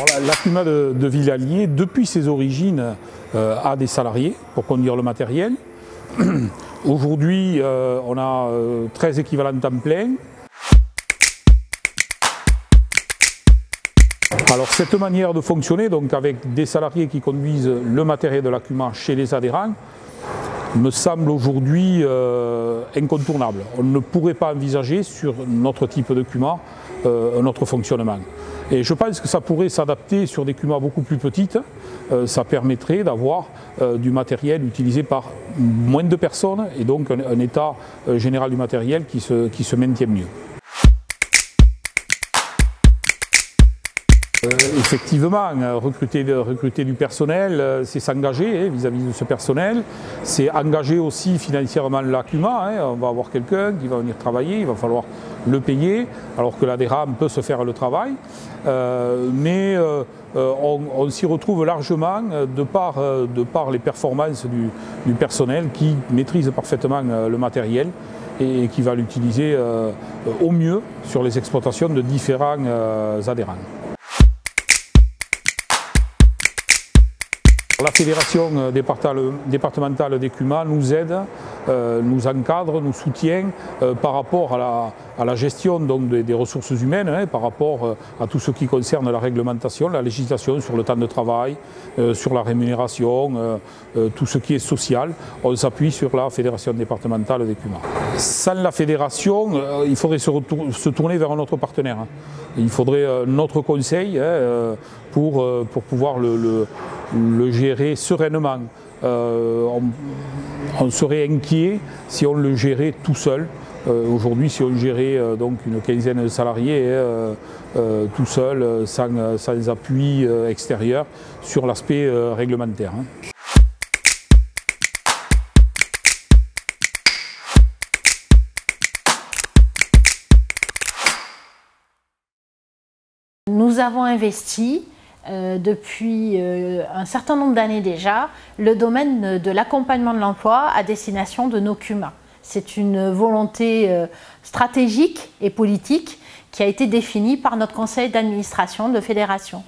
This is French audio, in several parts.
La CUMA de Villallier, depuis ses origines, a des salariés pour conduire le matériel. Aujourd'hui, on a 13 équivalents temps plein. Alors cette manière de fonctionner, donc avec des salariés qui conduisent le matériel de la CUMA chez les adhérents, me semble aujourd'hui incontournable. On ne pourrait pas envisager sur notre type de CUMA un autre fonctionnement. Et je pense que ça pourrait s'adapter sur des CUMA beaucoup plus petites. Ça permettrait d'avoir du matériel utilisé par moins de personnes et donc un état général du matériel qui se maintient mieux. Effectivement, recruter du personnel, c'est s'engager vis-à-vis de ce personnel, c'est engager aussi financièrement la CUMA. On va avoir quelqu'un qui va venir travailler, il va falloir le payer, alors que l'adhérent peut se faire le travail. Mais on s'y retrouve largement de par les performances du personnel qui maîtrise parfaitement le matériel et qui va l'utiliser au mieux sur les exploitations de différents adhérents. La fédération départementale des CUMA nous aide, nous encadre, nous soutient par rapport à la gestion donc, des ressources humaines, par rapport à tout ce qui concerne la réglementation, la législation sur le temps de travail, sur la rémunération, tout ce qui est social. On s'appuie sur la fédération départementale des CUMA. Sans la fédération, il faudrait se tourner vers un autre partenaire. Il faudrait notre conseil pour pouvoir le gérer sereinement. On serait inquiet si on le gérait tout seul. Aujourd'hui, si on gérait donc une quinzaine de salariés tout seul, sans appui extérieur sur l'aspect réglementaire. Nous avons investi depuis un certain nombre d'années déjà le domaine de l'accompagnement de l'emploi à destination de nos CUMA. C'est une volonté stratégique et politique qui a été définie par notre conseil d'administration de fédération.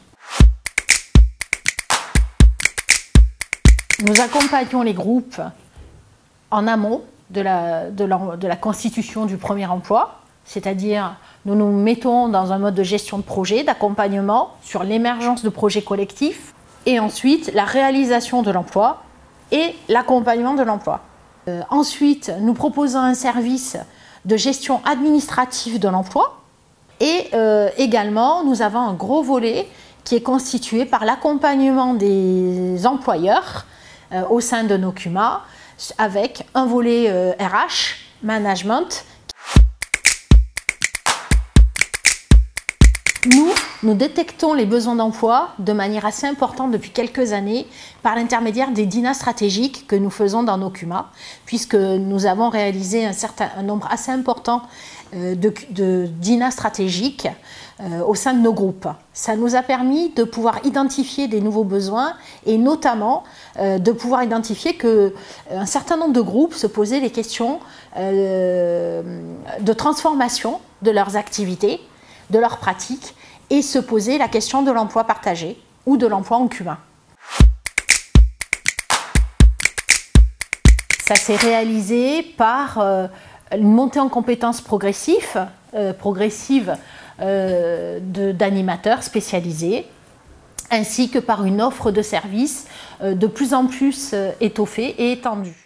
Nous accompagnons les groupes en amont de la constitution du premier emploi, c'est-à-dire nous nous mettons dans un mode de gestion de projet, d'accompagnement sur l'émergence de projets collectifs et ensuite la réalisation de l'emploi et l'accompagnement de l'emploi. Ensuite, nous proposons un service de gestion administrative de l'emploi et également nous avons un gros volet qui est constitué par l'accompagnement des employeurs au sein de nos CUMA avec un volet RH, management. Nous détectons les besoins d'emploi de manière assez importante depuis quelques années par l'intermédiaire des dîners stratégiques que nous faisons dans nos CUMA, puisque nous avons réalisé un nombre assez important de dîners stratégiques au sein de nos groupes. Ça nous a permis de pouvoir identifier des nouveaux besoins et notamment de pouvoir identifier qu'un certain nombre de groupes se posaient les questions de transformation de leurs activités, de leurs pratiques et se poser la question de l'emploi partagé ou de l'emploi en CUMA. Ça s'est réalisé par une montée en compétences progressive d'animateurs spécialisés ainsi que par une offre de services de plus en plus étoffée et étendue.